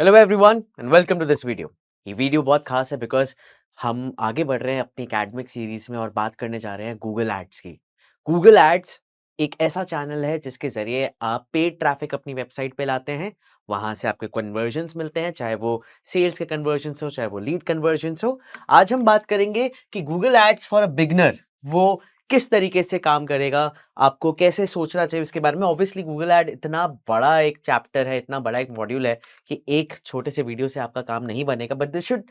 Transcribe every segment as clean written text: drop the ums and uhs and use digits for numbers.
Hello everyone and welcome to this video. ये video बहुत खास है बिकॉज हम आगे बढ़ रहे हैं अपनी एकेडमिक सीरीज में और बात करने जा रहे हैं गूगल एड्स की। गूगल एड्स एक ऐसा चैनल है जिसके जरिए आप पेड ट्रैफिक अपनी वेबसाइट पे लाते हैं। वहां से आपके कन्वर्जन्स मिलते हैं, चाहे वो सेल्स के कन्वर्जन्स हो, चाहे वो लीड कन्वर्जन्स हो। आज हम बात करेंगे कि Google ads for a beginner वो किस तरीके से काम करेगा, आपको कैसे सोचना चाहिए इसके बारे में। ऑब्वियसली गूगल एड इतना बड़ा एक चैप्टर है, इतना बड़ा एक मॉड्यूल है कि एक छोटे से वीडियो से आपका काम नहीं बनेगा, but this should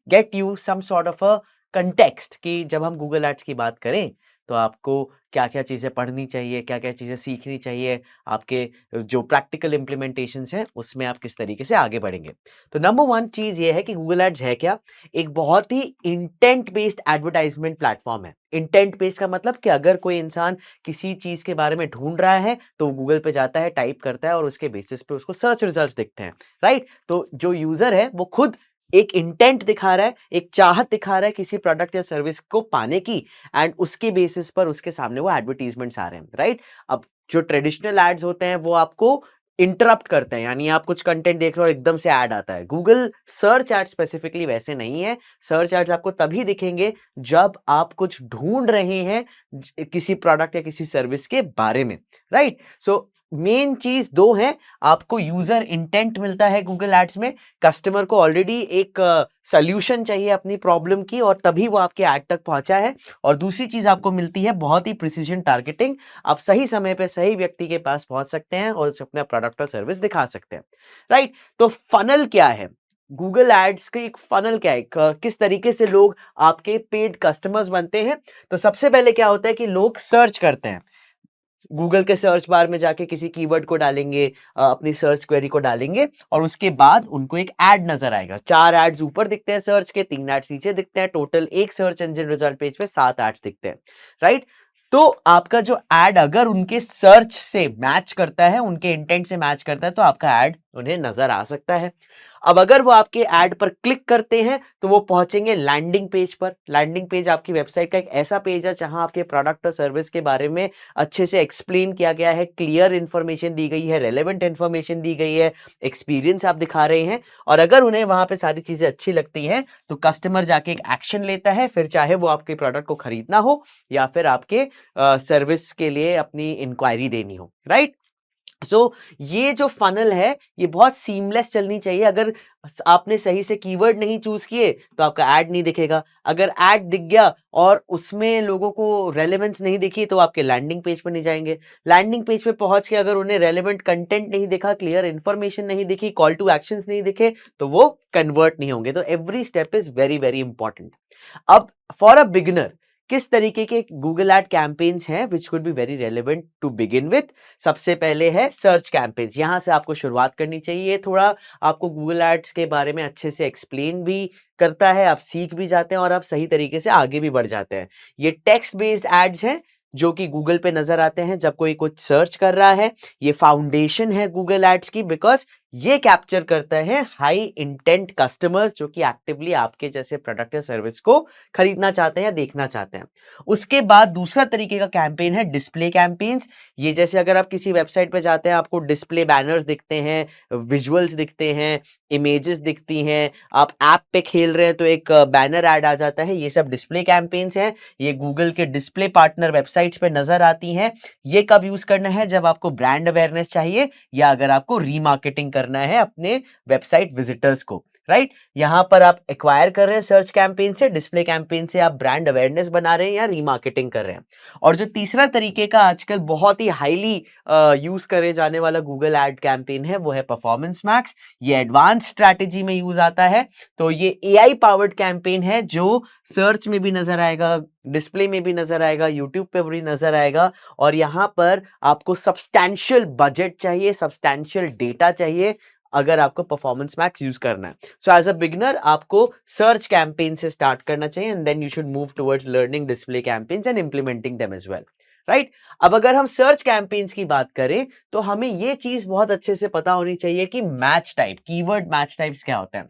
get you some sort of a context कि जब हम गूगल एड्स की बात करें तो आपको क्या-क्या चीज़ें पढ़नी चाहिए, क्या-क्या चीज़ें सीखनी चाहिए, आपके जो प्रैक्टिकल इम्प्लीमेंटेशंस हैं उसमें आप किस तरीके से आगे बढ़ेंगे। तो नंबर 1 चीज़ ये है कि गूगल एड्स है क्या? एक बहुत ही इंटेंट बेस्ड एडवर्टाइजमेंट प्लेटफॉर्म है। इंटेंट बेस्ड का मतलब कि अगर कोई इंसान किसी चीज़ के बारे में ढूँढ रहा है, तो वो गूगल पे जाता है, टाइप करता है और उसके बेसिस पे उसको सर्च रिजल्ट्स दिखते हैं, राइट? तो जो यूज़र है वो खुद एक इंटेंट दिखा रहा है, एक चाहत दिखा रहा है किसी प्रोडक्ट या सर्विस को पाने की, एंड उसके बेसिस पर उसके सामने वो एडवर्टाइजमेंट्स आ रहे हैं, राइट? अब जो ट्रेडिशनल एड्स होते हैं वो आपको इंटरप्ट करते हैं, यानी आप कुछ कंटेंट देख रहे हो एकदम से ऐड आता है। गूगल सर्च एड्स स्पेसिफिकली वैसे नहीं है। सर्च एड्स आपको तभी दिखेंगे जब आप कुछ ढूँढ रहे हैं किसी प्रोडक्ट या किसी सर्विस के बारे में, राइट? सो मेन चीज़ 2 है, आपको यूज़र इंटेंट मिलता है गूगल एड्स में। कस्टमर को ऑलरेडी एक सॉल्यूशन चाहिए अपनी प्रॉब्लम की और तभी वो आपके ऐड तक पहुँचा है। और दूसरी चीज़ आपको मिलती है बहुत ही प्रिसिजन टारगेटिंग। आप सही समय पे सही व्यक्ति के पास पहुँच सकते हैं और उसे अपना प्रोडक्ट और सर्विस दिखा सकते हैं, राइट? तो फनल क्या है? गूगल एड्स का एक फनल क्या है? किस तरीके से लोग आपके पेड कस्टमर्स बनते हैं? तो सबसे पहले क्या होता है कि लोग सर्च करते हैं। गूगल के सर्च बार में जाके किसी कीवर्ड को डालेंगे, अपनी सर्च क्वेरी को डालेंगे और उसके बाद उनको एक ऐड नजर आएगा। 4 एड्स ऊपर दिखते हैं सर्च के, 3 एड्स नीचे दिखते हैं। टोटल एक सर्च इंजन रिजल्ट पेज पे 7 एड्स दिखते हैं, राइट? तो आपका जो ऐड अगर उनके सर्च से मैच करता है, उनके इंटेंट से मैच करता है, तो आपका ऐड उन्हें नजर आ सकता है। अब अगर वो आपके ऐड पर क्लिक करते हैं तो वो पहुंचेंगे लैंडिंग पेज पर। लैंडिंग पेज आपकी वेबसाइट का एक ऐसा पेज है जहां आपके प्रोडक्ट और सर्विस के बारे में अच्छे से एक्सप्लेन किया गया है, क्लियर इन्फॉर्मेशन दी गई है, रेलेवेंट इन्फॉर्मेशन दी गई है, एक्सपीरियंस आप दिखा रहे हैं। और अगर उन्हें वहां पे सारी चीजें अच्छी लगती हैं तो कस्टमर जाके एक एक्शन लेता है, फिर चाहे वो आपके प्रोडक्ट को खरीदना हो या फिर आपके सर्विस के लिए अपनी इंक्वायरी देनी हो, राइट? सो ये जो फनल है ये बहुत सीमलेस चलनी चाहिए। अगर आपने सही से कीवर्ड नहीं चूज किए तो आपका ऐड नहीं दिखेगा। अगर ऐड दिख गया और उसमें लोगों को रेलेवेंस नहीं दिखी तो आपके लैंडिंग पेज पर नहीं जाएंगे। लैंडिंग पेज पे पहुंच के अगर उन्हें रेलेवेंट कंटेंट नहीं दिखा, क्लियर इंफॉर्मेशन नहीं दिखी, कॉल टू एक्शंस नहीं दिखे, तो वो कन्वर्ट नहीं होंगे। तो every step is very very important. अब फॉर अ बिगिनर किस तरीके के गूगल एड कैंपेन्स हैं which could be very relevant to begin with? सबसे पहले है सर्च कैंपेन्स। यहां से आपको शुरुआत करनी चाहिए। थोड़ा आपको गूगल एड्स के बारे में अच्छे से एक्सप्लेन भी करता है, आप सीख भी जाते हैं और आप सही तरीके से आगे भी बढ़ जाते हैं। ये टेक्स्ट बेस्ड एड्स हैं जो कि गूगल पे नजर आते हैं जब कोई कुछ सर्च कर रहा है। ये फाउंडेशन है गूगल एड्स की बिकॉज ये कैप्चर करता है हाई इंटेंट कस्टमर्स जो कि एक्टिवली आपके जैसे प्रोडक्ट या सर्विस को खरीदना चाहते हैं या देखना चाहते हैं। उसके बाद दूसरा तरीके का कैंपेन है डिस्प्ले कैंपेन्स। ये जैसे अगर आप किसी वेबसाइट पे जाते हैं, आपको डिस्प्ले बैनर्स दिखते हैं, विजुअल्स दिखते हैं, इमेजेस दिखती हैं, आप ऐप पे खेल रहे हैं तो एक बैनर ऐड आ जाता है, ये सब डिस्प्ले कैंपेन्स हैं। ये गूगल के डिस्प्ले पार्टनर वेबसाइट्स पे नजर आती हैं। ये कब यूज करना है? जब आपको ब्रांड अवेयरनेस चाहिए या अगर आपको रीमार्केटिंग करना है अपने वेबसाइट विजिटर्स को, राइट? यहां पर आप एक्वायर कर रहे हैं सर्च कैंपेन से, डिस्प्ले कैंपेन से आप ब्रांड अवेयरनेस बना रहे हैं या रीमार्केटिंग कर रहे हैं। और जो तीसरा तरीके का आजकल बहुत ही हाईली यूज करे जाने वाला गूगल एड कैंपेन है वो है परफॉर्मेंस मैक्स। ये एडवांस स्ट्रैटेजी में यूज आता है। तो ये एआई पावर्ड कैंपेन है जो सर्च में भी नजर आएगा, डिस्प्ले में भी नजर आएगा, यूट्यूब पे भी नजर आएगा। और यहां पर आपको सब्सटैंशियल बजट चाहिए, सब्सटैंशियल डेटा चाहिए अगर आपको परफॉर्मेंस मैक्स यूज करना है। सो एज अ बिगनर आपको सर्च कैंपेन से स्टार्ट करना चाहिए and then you should move towards learning display campaigns and implementing them as well, right? अब अगर हम सर्च कैंपेन्स की बात करें तो हमें ये चीज बहुत अच्छे से पता होनी चाहिए कि match type, keyword match types क्या होते हैं।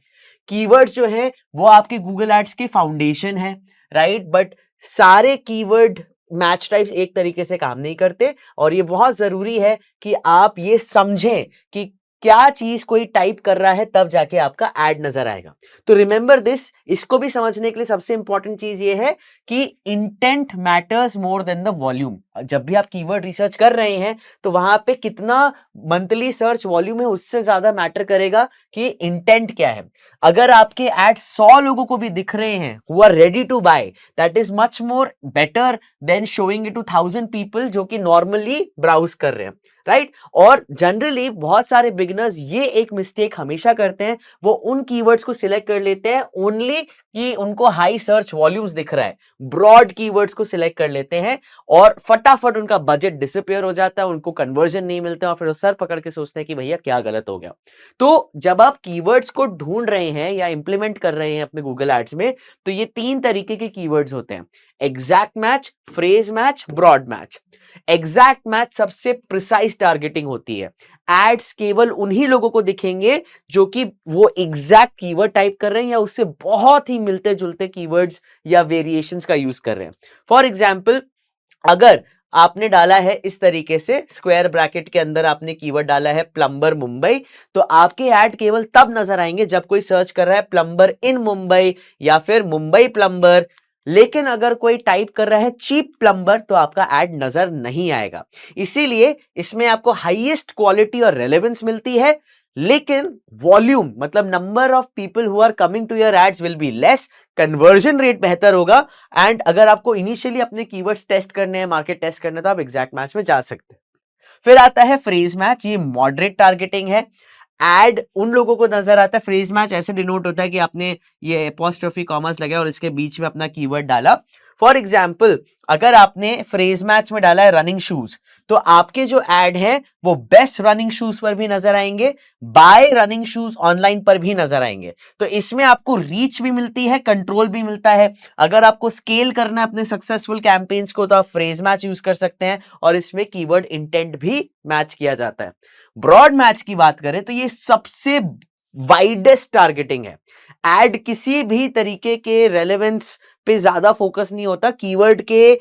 कीवर्ड्स जो है वो आपके गूगल एड्स की फाउंडेशन है, राइट? बट सारे कीवर्ड मैच टाइप्स एक तरीके से काम नहीं करते और ये बहुत जरूरी है कि आप ये समझें कि क्या चीज कोई टाइप कर रहा है तब जाके आपका एड नजर आएगा। तो रिमेंबर दिस, इसको भी समझने के लिए सबसे इंपॉर्टेंट चीज ये है कि intent matters more than the volume. जब भी आप कीवर्ड रिसर्च कर रहे हैं तो वहां पे कितना मंथली सर्च वॉल्यूम है उससे ज्यादा मैटर करेगा कि इंटेंट क्या है। अगर आपके एड 100 लोगों को भी दिख रहे हैं who are ready to buy, that is much more better than showing it to 1000 people जो कि नॉर्मली ब्राउज कर रहे हैं, राइट। और जनरली बहुत सारे बिगिनर्स ये एक मिस्टेक हमेशा करते हैं, वो उन कीवर्ड्स को सिलेक्ट कर लेते हैं ओनली कि उनको हाई सर्च वॉल्यूम्स दिख रहा है, ब्रॉड कीवर्ड्स को सिलेक्ट कर लेते हैं और फटाफट उनका बजट डिसअपियर हो जाता है, उनको कन्वर्जन नहीं मिलता और फिर वो सर पकड़ के सोचते हैं कि भैया क्या गलत हो गया। तो जब आप कीवर्ड्स को ढूंढ रहे हैं या इंप्लीमेंट कर रहे हैं अपने गूगल एड्स में, तो ये 3 तरीके के कीवर्ड्स होते हैं: exact match, phrase match, broad match. Exact match सबसे प्रिसाइज टारगेटिंग होती है। एड्स केवल उन्हीं लोगों को दिखेंगे जो कि वो एग्जैक्ट कीवर्ड टाइप कर रहे हैं या उससे बहुत ही मिलते जुलते कीवर्ड्स या वेरिएशंस का यूज कर रहे हैं। फॉर एग्जाम्पल, अगर आपने डाला है इस तरीके से स्क्वायर ब्रैकेट के अंदर आपने कीवर्ड डाला है प्लम्बर मुंबई, तो आपके ऐड केवल तब नजर आएंगे जब कोई सर्च कर रहा है प्लम्बर इन मुंबई या फिर मुंबई प्लम्बर। लेकिन अगर कोई टाइप कर रहा है चीप प्लम्बर तो आपका ऐड नजर नहीं आएगा। इसीलिए इसमें आपको हाईएस्ट क्वालिटी और रेलेवेंस मिलती है, लेकिन वॉल्यूम मतलब number of people who are coming to your ads will be less, conversion rate बेहतर होगा। एंड अगर आपको इनिशियली अपने कीवर्ड्स टेस्ट करने हैं, मार्केट टेस्ट करना है, तो आप एग्जैक्ट मैच में जा सकते हैं। फिर आता है फ्रेज मैच, ये मॉडरेट टारगेटिंग है। एड उन लोगों को नजर आता है, फ्रेज मैच ऐसे डिनोट होता है कि आपने ये एपोस्ट्रोफी कॉमर्स लगाया और इसके बीच में अपना कीवर्ड डाला। फॉर एग्जाम्पल, अगर आपने फ्रेज मैच में डाला है रनिंग शूज, तो आपके जो एड है वो बेस्ट रनिंग शूज पर भी नजर आएंगे, बाय रनिंग शूज ऑनलाइन पर भी नजर आएंगे। तो इसमें आपको रीच भी मिलती है, कंट्रोल भी मिलता है। अगर आपको स्केल करना है अपने सक्सेसफुल कैंपेन्स को तो आप फ्रेज मैच यूज कर सकते हैं और इसमें कीवर्ड इंटेंट भी मैच किया जाता है। ब्रॉड मैच की बात करें तो ये सबसे वाइडेस्ट टारगेटिंग है। एड किसी भी तरीके के रेलेवेंस पे ज्यादा फोकस नहीं होता, कीवर्ड के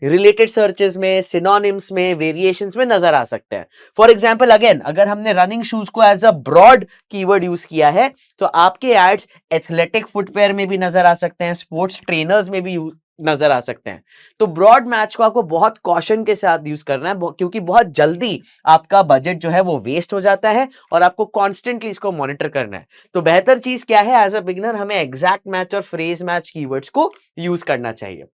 रिलेटेड सर्चेस में, सिनोनिम्स में, वेरिएशंस में नजर आ सकते हैं। फॉर एग्जांपल, अगेन अगर हमने रनिंग शूज को as a broad keyword use किया है तो आपके एड्स एथलेटिक फुटवेयर में भी नजर आ सकते हैं, स्पोर्ट्स ट्रेनर्स में भी नजर आ सकते हैं। तो ब्रॉड मैच को आपको बहुत कॉशन के साथ यूज करना है, क्योंकि बहुत जल्दी आपका बजट जो है वो वेस्ट हो जाता है और आपको कॉन्स्टेंटली इसको मॉनिटर करना है। तो बेहतर चीज क्या है, एज अ बिगिनर हमें एग्जैक्ट मैच और फ्रेज मैच कीवर्ड्स को यूज करना चाहिए।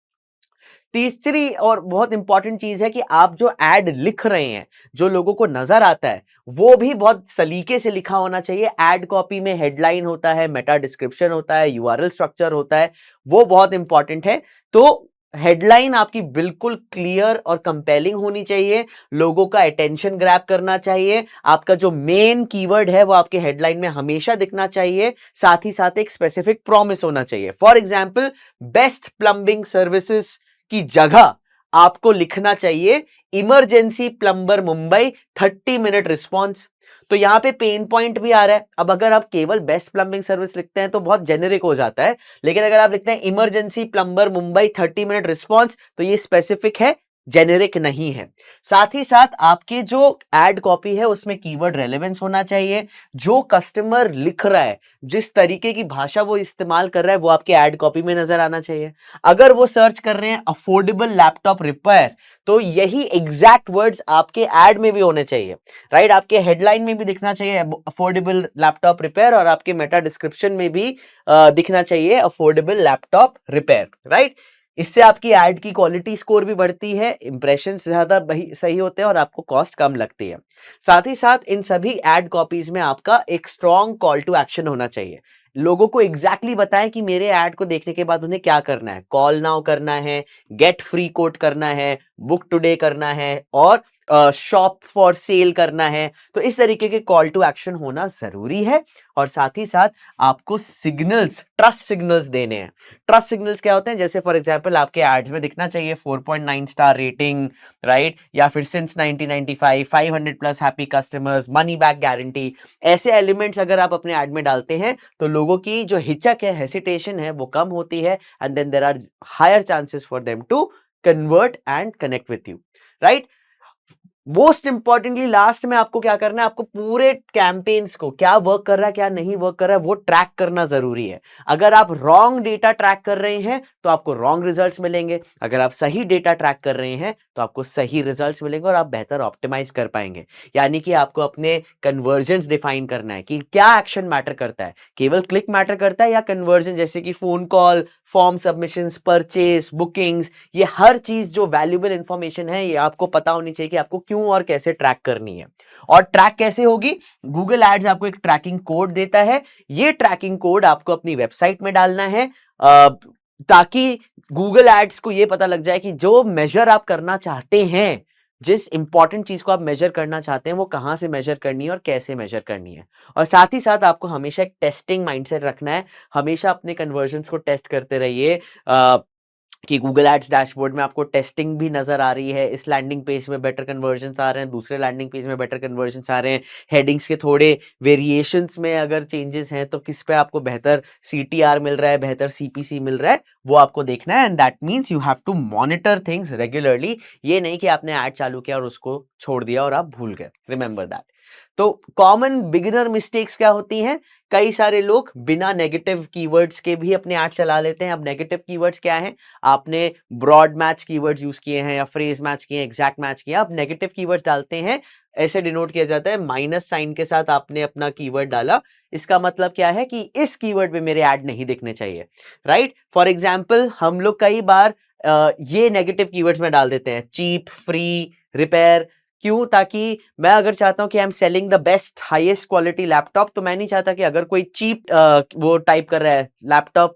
तीसरी और बहुत इंपॉर्टेंट चीज है कि आप जो एड लिख रहे हैं, जो लोगों को नजर आता है, वो भी बहुत सलीके से लिखा होना चाहिए। एड कॉपी में हेडलाइन होता है, मेटा डिस्क्रिप्शन होता है, यूआरएल स्ट्रक्चर होता है, वो बहुत इंपॉर्टेंट है। तो हेडलाइन आपकी बिल्कुल क्लियर और कंपेलिंग होनी चाहिए, लोगों का अटेंशन ग्रैब करना चाहिए, आपका जो मेन कीवर्ड है वो आपके हेडलाइन में हमेशा दिखना चाहिए, साथ ही साथ एक स्पेसिफिक प्रॉमिस होना चाहिए। For example, best plumbing services की जगह आपको लिखना चाहिए emergency plumber Mumbai 30 minute response. तो यहां पे पेन पॉइंट भी आ रहा है। अब अगर आप केवल बेस्ट प्लम्बिंग सर्विस लिखते हैं तो बहुत जेनेरिक हो जाता है, लेकिन अगर आप लिखते हैं emergency plumber Mumbai 30 minute response तो ये स्पेसिफिक है, जेनेरिक नहीं है। साथ ही साथ आपके जो एड कॉपी है उसमें कीवर्ड रेलेवेंस होना चाहिए। जो कस्टमर लिख रहा है, जिस तरीके की भाषा वो इस्तेमाल कर रहा है, वो आपके एड कॉपी में नजर आना चाहिए। अगर वो सर्च कर रहे हैं अफोर्डेबल लैपटॉप रिपेयर, तो यही एग्जैक्ट वर्ड्स आपके एड में भी होने चाहिए, राइट। आपके हेडलाइन में भी दिखना चाहिए अफोर्डेबल लैपटॉप रिपेयर और आपके मेटा डिस्क्रिप्शन में भी दिखना चाहिए अफोर्डेबल लैपटॉप रिपेयर, राइट। इससे आपकी एड की क्वालिटी स्कोर भी बढ़ती है, इंप्रेशन ज्यादा सही होते हैं और आपको कॉस्ट कम लगती है। साथ ही साथ इन सभी एड कॉपीज में आपका एक स्ट्रॉन्ग कॉल टू एक्शन होना चाहिए। लोगों को एग्जैक्टली बताएं कि मेरे ऐड को देखने के बाद उन्हें क्या करना है। कॉल नाउ करना है, गेट फ्री कोड करना है, बुक टुडे करना है और शॉप फॉर सेल करना है। तो इस तरीके के कॉल टू एक्शन होना जरूरी है। और साथ ही साथ आपको सिग्नल्स, ट्रस्ट सिग्नल्स देने हैं। ट्रस्ट सिग्नल्स क्या होते हैं, जैसे फॉर एग्जांपल आपके एड्स में दिखना चाहिए 4.9 स्टार रेटिंग, राइट, या फिर since 1995 500 plus happy customers, money back guarantee. ऐसे एलिमेंट्स अगर आप अपने ऐड में डालते हैं तो लोगों की जो हिचक है, हेसिटेशन है, वो कम होती है and then there are higher chances for them to convert and connect with you, right. Most importantly last में आपको क्या करना है, आपको पूरे कैंपेन्स को क्या वर्क कर रहा है क्या नहीं वर्क कर रहा है वो ट्रैक करना जरूरी है। अगर आप रॉन्ग डेटा ट्रैक कर रहे हैं तो आपको रॉन्ग रिजल्ट्स मिलेंगे, अगर आप सही डेटा ट्रैक कर रहे हैं तो आपको सही रिजल्ट्स मिलेंगे और आप बेहतर ऑप्टिमाइज कर पाएंगे। यानी कि आपको अपने कन्वर्जन्स डिफाइन करना है कि क्या एक्शन मैटर करता है, केवल क्लिक मैटर करता है या कन्वर्जन, जैसे कि phone call, form submissions, purchase, bookings, ये हर चीज जो वैल्यूएबल इंफॉर्मेशन है ये आपको पता होनी चाहिए कि आपको क्यों और कैसे ट्रैक करनी है। और ट्रैक कैसे होगी, गूगल एड्स आपको एक ट्रैकिंग कोड देता है, ये ट्रैकिंग कोड आपको अपनी वेबसाइट में डालना है ताकि गूगल एड्स को ये पता लग जाए कि जो मेजर आप करना चाहते हैं, जिस इंपॉर्टेंट चीज को आप मेजर करना चाहते हैं वो कहां से मेजर करनी है और कैसे मेजर करनी है। और साथ ही साथ आपको हमेशा एक टेस्टिंग माइंडसेट रखना है, हमेशा अपने कन्वर्जन्स को टेस्ट करते रहिए कि गूगल एड्स डैशबोर्ड में आपको टेस्टिंग भी नजर आ रही है, इस लैंडिंग पेज में बेटर कन्वर्जन्स आ रहे हैं, दूसरे लैंडिंग पेज में बेटर कन्वर्जन्स आ रहे हैं, हेडिंग्स के थोड़े वेरिएशंस में अगर चेंजेस हैं तो किस पे आपको बेहतर सीटीआर मिल रहा है, बेहतर सीपीसी मिल रहा है, वो आपको देखना है। And that means you have to monitor things regularly. ये नहीं कि आपने ऐड चालू किया और उसको छोड़ दिया और आप भूल गए, रिमेंबर दैट। तो कॉमन बिगिनर मिस्टेक्स क्या होती हैं, कई सारे लोग बिना नेगेटिव कीवर्ड्स के भी अपने ऐड चला लेते हैं। अब नेगेटिव कीवर्ड्स क्या है, आपने ब्रॉड मैच कीवर्ड्स यूज किए हैं या फ्रेज मैच किए हैं, एग्जैक्ट मैच किए, आप नेगेटिव कीवर्ड्स डालते हैं, ऐसे डिनोट किया जाता है माइनस साइन के साथ आपने अपना कीवर्ड डाला, इसका मतलब क्या है कि इस कीवर्ड पे मेरे ऐड नहीं दिखने चाहिए, राइट। फॉर एग्जाम्पल हम लोग कई बार ये नेगेटिव कीवर्ड्स में डाल देते हैं, चीप, फ्री, रिपेयर, क्यों, ताकि मैं अगर चाहता हूं कि I am selling the best highest quality laptop, तो मैं नहीं चाहता कि अगर कोई चीप वो टाइप कर रहा है लैपटॉप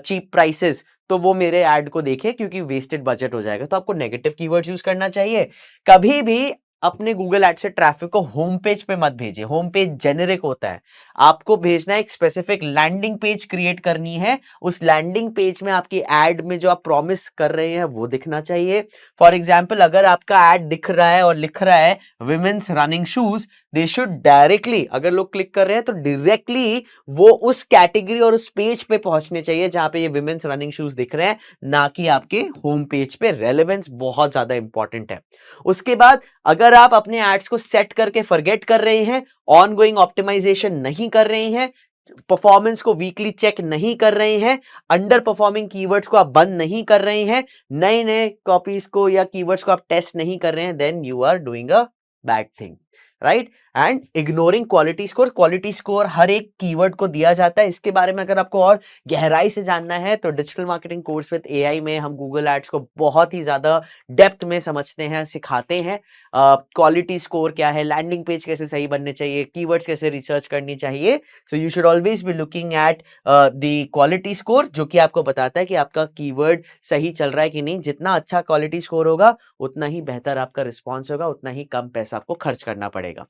चीप प्राइसेस, तो वो मेरे ऐड को देखे, क्योंकि वेस्टेड बजट हो जाएगा। तो आपको नेगेटिव कीवर्ड्स यूज करना चाहिए। कभी भी अपने गूगल एड से ट्रैफिक को होम पेज पे मत भेजिए, होम पेज जेनेरिक होता है, आपको भेजना है एक स्पेसिफिक लैंडिंग पेज क्रिएट करनी है, उस लैंडिंग पेज में आपकी एड में जो आप प्रॉमिस कर रहे हैं वो दिखना चाहिए। फॉर एग्जाम्पल अगर आपका एड दिख रहा है और लिख रहा है women's running shoes, they should directly, अगर लोग क्लिक कर रहे हैं तो डायरेक्टली वो उस कैटेगरी और उस पेज पे पहुंचने चाहिए जहां पे ये विमेन्स रनिंग शूज दिख रहे हैं, ना कि आपके होम पेज पे। रेलेवेंस बहुत ज्यादा इंपॉर्टेंट है। उसके बाद अगर आप अपने एड्स को सेट करके फॉरगेट कर रहे हैं, ऑनगोइंग ऑप्टिमाइजेशन नहीं कर रहे हैं, परफॉर्मेंस को वीकली चेक नहीं कर रहे हैं, अंडर परफॉर्मिंग कीवर्ड्स को आप बंद नहीं कर रहे हैं, नए नए कॉपीज को या कीवर्ड्स को आप टेस्ट नहीं कर रहे हैं, then you are doing a bad thing, right. And ignoring quality score, quality score हर एक कीवर्ड को दिया जाता है। इसके बारे में अगर आपको और गहराई से जानना है तो digital marketing course with AI में हम गूगल एड्स को बहुत ही ज्यादा डेप्थ में समझते हैं, सिखाते हैं। क्वालिटी स्कोर क्या है, लैंडिंग पेज कैसे सही बनने चाहिए, कीवर्ड्स कैसे रिसर्च करनी चाहिए। So you should always be looking at the quality score, जो कि आपको बताता है कि आपका कीवर्ड सही चल रहा है कि नहीं। जितना अच्छा क्वालिटी स्कोर होगा उतना ही बेहतर आपका रिस्पॉन्स होगा, उतना ही कम पैसा आपको खर्च करना पड़ेगा।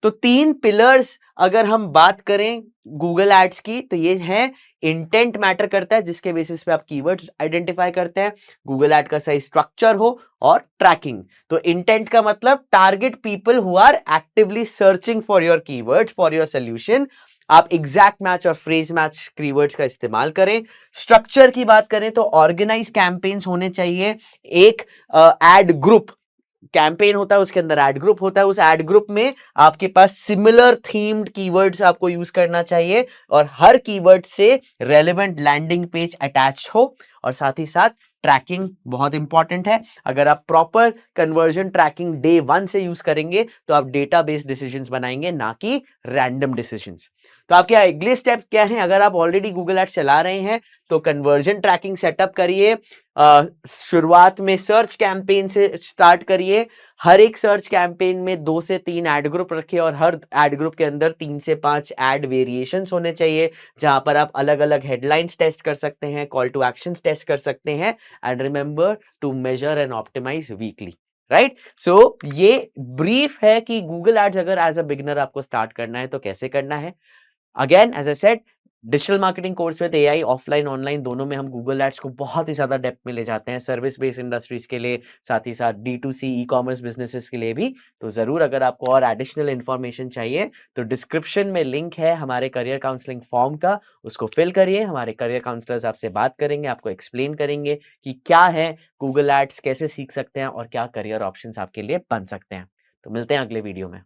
तो 3 पिलर्स अगर हम बात करें गूगल एड्स की, तो ये है, इंटेंट मैटर करता है जिसके बेसिस पे आप कीवर्ड्स आइडेंटिफाई करते हैं, गूगल एड का सही स्ट्रक्चर हो, और ट्रैकिंग। तो इंटेंट का मतलब target people who are actively searching for your keyword, for your solution. आप एग्जैक्ट मैच और फ्रेज मैच कीवर्ड्स का इस्तेमाल करें। स्ट्रक्चर की बात करें तो ऑर्गेनाइज कैंपेन्स होने चाहिए, एक एड ग्रुप कैंपेन होता है, उसके अंदर एड ग्रुप होता है, उस एड ग्रुप में आपके पास सिमिलर थीम्ड कीवर्ड्स आपको यूज करना चाहिए, और हर कीवर्ड से रेलेवेंट लैंडिंग पेज अटैच हो। और साथ ही साथ ट्रैकिंग बहुत इंपॉर्टेंट है। अगर आप प्रॉपर कन्वर्जन ट्रैकिंग डे 1 से यूज करेंगे तो आप डेटा बेस्ड डिसीजंस बनाएंगे, ना कि रैंडम डिसीजंस। तो आपके अगले स्टेप क्या है, अगर आप ऑलरेडी गूगल एड चला रहे हैं तो कन्वर्जन ट्रैकिंग सेटअप करिए। शुरुआत में सर्च कैंपेन से स्टार्ट करिए, हर एक सर्च कैंपेन में 2 से 3 एड ग्रुप रखिए, और हर एड ग्रुप के अंदर 3 से 5 एड वेरिएशंस होने चाहिए, जहां पर आप अलग अलग हेडलाइंस टेस्ट कर सकते हैं, कॉल टू एक्शंस टेस्ट कर सकते हैं। And remember to measure and optimise weekly, right. So ये ब्रीफ है कि गूगल एड्स अगर एज अ बिगिनर आपको स्टार्ट करना है तो कैसे करना है। Again as I said, digital marketing course with AI offline online दोनों में हम गूगल एड्स को बहुत ही ज्यादा डेप्थ में ले जाते हैं, सर्विस बेस्ड इंडस्ट्रीज के लिए, साथ ही साथ D2C ई कॉमर्स बिजनेसेस के लिए भी। तो जरूर अगर आपको और एडिशनल इंफॉर्मेशन चाहिए तो डिस्क्रिप्शन में लिंक है हमारे करियर काउंसलिंग फॉर्म का, उसको फिल करिए, हमारे करियर काउंसलर्स आपसे बात करेंगे, आपको एक्सप्लेन करेंगे कि क्या है गूगल एड्स, कैसे सीख सकते हैं और क्या करियर ऑप्शंस आपके लिए बन सकते हैं। तो मिलते हैं अगले वीडियो में।